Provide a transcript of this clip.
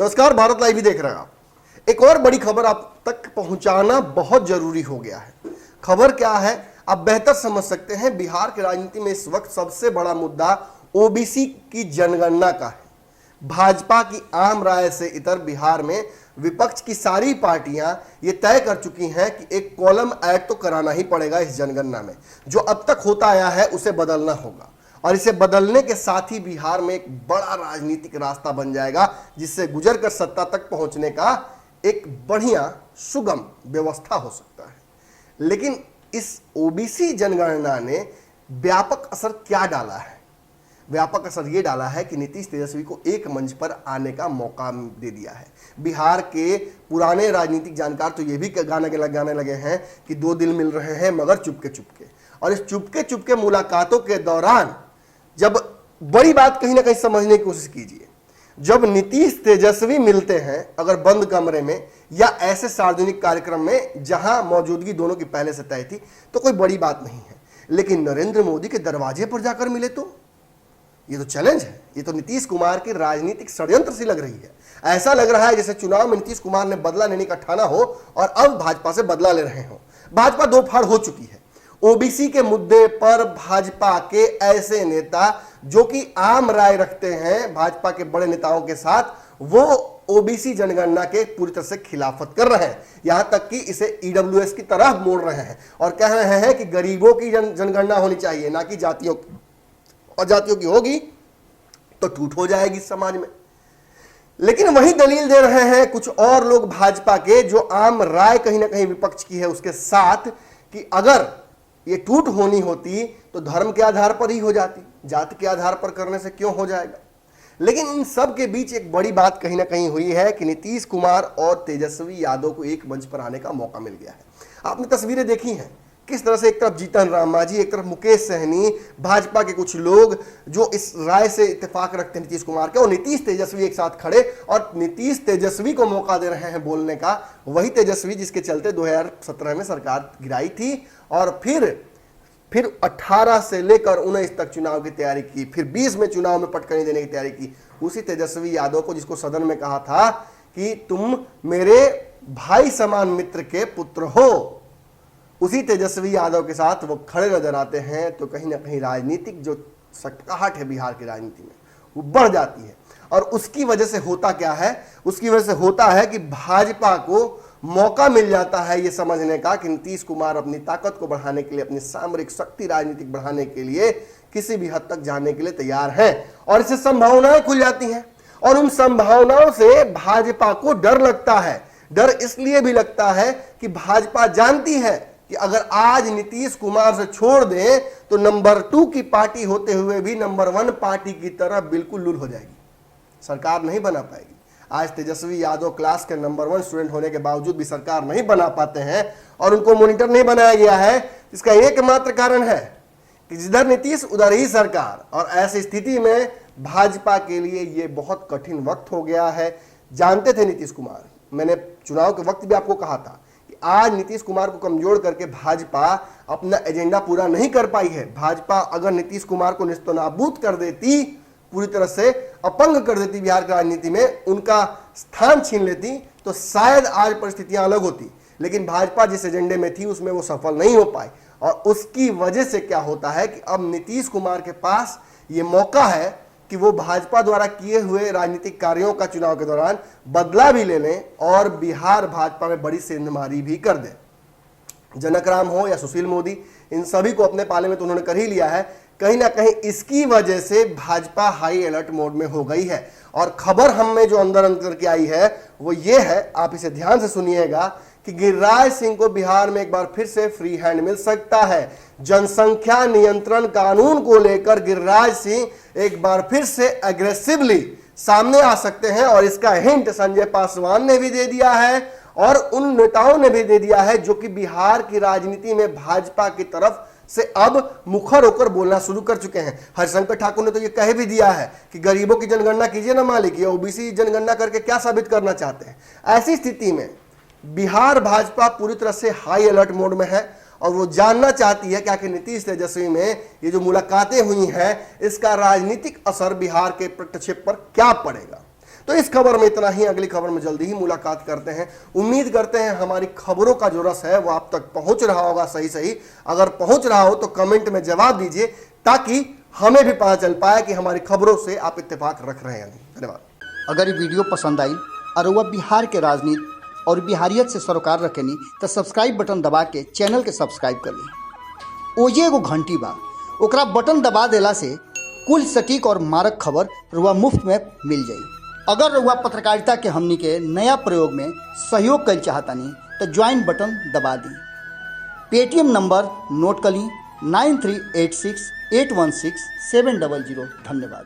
नमस्कार, भारत लाइव देख रहे हैं आप। एक और बड़ी खबर आप तक पहुंचाना बहुत जरूरी हो गया है। खबर क्या है आप बेहतर समझ सकते हैं। बिहार की राजनीति में इस वक्त सबसे बड़ा मुद्दा ओबीसी की जनगणना का है। भाजपा की आम राय से इतर बिहार में विपक्ष की सारी पार्टियां ये तय कर चुकी हैं कि एक कॉलम ऐड तो कराना ही पड़ेगा इस जनगणना में। जो अब तक होता आया है उसे बदलना होगा और इसे बदलने के साथ ही बिहार में एक बड़ा राजनीतिक रास्ता बन जाएगा जिससे गुजर कर सत्ता तक पहुंचने का एक बढ़िया सुगम व्यवस्था हो सकता है। लेकिन इस ओबीसी जनगणना ने व्यापक असर क्या डाला है? व्यापक असर यह डाला है कि नीतीश तेजस्वी को एक मंच पर आने का मौका दे दिया है। बिहार के पुराने राजनीतिक जानकार तो ये भी गाने लगे हैं कि 2 दिल मिल रहे हैं मगर चुपके चुपके। और इस चुपके चुपके मुलाकातों के दौरान जब बड़ी बात कहीं ना कहीं समझने की कोशिश कीजिए, जब नीतीश तेजस्वी मिलते हैं अगर बंद कमरे में या ऐसे सार्वजनिक कार्यक्रम में जहां मौजूदगी दोनों की पहले से तय थी तो कोई बड़ी बात नहीं है। लेकिन नरेंद्र मोदी के दरवाजे पर जाकर मिले तो ये तो चैलेंज है। ये तो नीतीश कुमार की राजनीतिक षड्यंत्र सी लग रही है। ऐसा लग रहा है जैसे चुनाव में नीतीश कुमार ने बदला लेने का ठाना हो और अब भाजपा से बदला ले रहे हो। भाजपा दो फाड़ हो चुकी है। ओबीसी के मुद्दे पर भाजपा के ऐसे नेता जो कि आम राय रखते हैं भाजपा के बड़े नेताओं के साथ, वो ओबीसी जनगणना के पूरी तरह से खिलाफत कर रहे हैं। यहां तक कि इसे ईडब्ल्यूएस की तरह मोड़ रहे हैं और कह रहे हैं कि गरीबों की जनगणना होनी चाहिए ना कि जातियों की, और जातियों की होगी तो टूट हो जाएगी समाज में। लेकिन वही दलील दे रहे हैं कुछ और लोग भाजपा के जो आम राय कहीं ना कहीं विपक्ष की है उसके साथ कि अगर ये टूट होनी होती तो धर्म के आधार पर ही हो जाती, जाति के आधार पर करने से क्यों हो जाएगा। लेकिन इन सब के बीच एक बड़ी बात कहीं ना कहीं हुई है कि नीतीश कुमार और तेजस्वी यादव को एक मंच पर आने का मौका मिल गया है। आपने तस्वीरें देखी हैं किस तरह से एक तरफ जीतन राम मांझी, एक तरफ मुकेश सहनी, भाजपा के कुछ लोग जो इस राय से इत्तेफाक रखते हैं नीतीश कुमार के, और नीतीश तेजस्वी एक साथ खड़े और नीतीश तेजस्वी को मौका दे रहे हैं बोलने का। वही तेजस्वी जिसके चलते 2017 में सरकार गिराई थी और फिर 18 से लेकर 19 तक चुनाव की तैयारी की, फिर 20 में चुनाव में पटकनी देने की तैयारी की। उसी तेजस्वी यादव को जिसको सदन में कहा था कि तुम मेरे भाई समान मित्र के पुत्र हो, उसी तेजस्वी यादव के साथ वो खड़े नजर आते हैं तो कहीं ना कहीं राजनीतिक जो सकटाहट है बिहार की राजनीति में वो बढ़ जाती है। और उसकी वजह से होता क्या है? उसकी वजह से होता है कि भाजपा को मौका मिल जाता है ये समझने का कि नीतीश कुमार अपनी ताकत को बढ़ाने के लिए, अपनी सामरिक शक्ति राजनीतिक बढ़ाने के लिए किसी भी हद तक जाने के लिए तैयार हैं और इससे संभावनाएं खुल जाती हैं। और उन संभावनाओं से भाजपा को डर लगता है। डर इसलिए भी लगता है कि भाजपा जानती है कि अगर आज नीतीश कुमार से छोड़ दें तो नंबर 2 की पार्टी होते हुए भी नंबर 1 पार्टी की तरह बिल्कुल लुल हो जाएगी, सरकार नहीं बना पाएगी। आज तेजस्वी यादव क्लास के नंबर 1 स्टूडेंट होने के बावजूद भी सरकार नहीं बना पाते हैं और उनको मॉनिटर नहीं बनाया गया है। इसका एकमात्र कारण है कि जिधर नीतीश उधर ही सरकार। और ऐसी स्थिति में भाजपा के लिए यह बहुत कठिन वक्त हो गया है। जानते थे नीतीश कुमार, मैंने चुनाव के वक्त भी आपको कहा था कि आज नीतीश कुमार को कमजोर करके भाजपा अपना एजेंडा पूरा नहीं कर पाई है। भाजपा अगर नीतीश कुमार को निस्तनाबूद कर देती, पूरी तरह से अपंग कर देती बिहार की राजनीति में, उनका स्थान छीन लेती तो शायद आज परिस्थितियां अलग होती। लेकिन भाजपा जिस एजेंडे में थी उसमें वो सफल नहीं हो पाई और उसकी वजह से क्या होता है कि अब नीतीश कुमार के पास ये मौका है कि वो भाजपा द्वारा किए हुए राजनीतिक कार्यों का चुनाव के दौरान बदला भी ले लें और बिहार भाजपा में बड़ी सेंधमारी भी कर दें। जनक राम हो या सुशील मोदी, इन सभी को अपने पाले में तो उन्होंने कर ही लिया है। कहीं ना कहीं इसकी वजह से भाजपा हाई अलर्ट मोड में हो गई है। और खबर हम में जो अंदर की आई है वो ये है, आप इसे ध्यान से सुनिएगा, कि गिरिराज सिंह को बिहार में एक बार फिर से फ्री हैंड मिल सकता है। जनसंख्या नियंत्रण कानून को लेकर गिरिराज सिंह एक बार फिर से एग्रेसिवली सामने आ सकते हैं और इसका हिंट संजय पासवान ने भी दे दिया है और उन नेताओं ने भी दे दिया है जो कि बिहार की राजनीति में भाजपा की तरफ से अब मुखर होकर बोलना शुरू कर चुके हैं। हरिशंकर ठाकुर ने तो ये कह भी दिया है कि गरीबों की जनगणना कीजिए ना मालिक, ये ओबीसी जनगणना करके क्या साबित करना चाहते हैं। ऐसी स्थिति में बिहार भाजपा पूरी तरह से हाई अलर्ट मोड में है और वो जानना चाहती है कि आखिर नीतीश तेजस्वी में ये जो मुलाकातें हुई हैं इसका राजनीतिक असर बिहार के प्रक्षेप पर क्या पड़ेगा। तो इस खबर में इतना ही, अगली खबर में जल्दी ही मुलाकात करते हैं। उम्मीद करते हैं हमारी खबरों का जो रस है वो आप तक पहुंच रहा होगा सही। अगर पहुंच रहा हो तो कमेंट में जवाब दीजिए, ताकि हमें भी पता चल पाए कि हमारी खबरों से आप इत्तेफाक रख रहे हैं। धन्यवाद। अगर ये वीडियो पसंद आई और वह बिहार के राजनीति और बिहारियत से सरोकार रखेनी तो सब्सक्राइब बटन दबा के चैनल के सब्सक्राइब कर ली। ओजे एगो घंटी बा, ओकरा बटन दबा देला से कुल सटीक और मारक खबर रुआ मुफ्त में मिल जाई। अगर रुआ पत्रकारिता के हमनी के नया प्रयोग में सहयोग कर चाहतानी तो ज्वाइन बटन दबा दी। पेटीएम नंबर नोट कर ली 9386816700। धन्यवाद।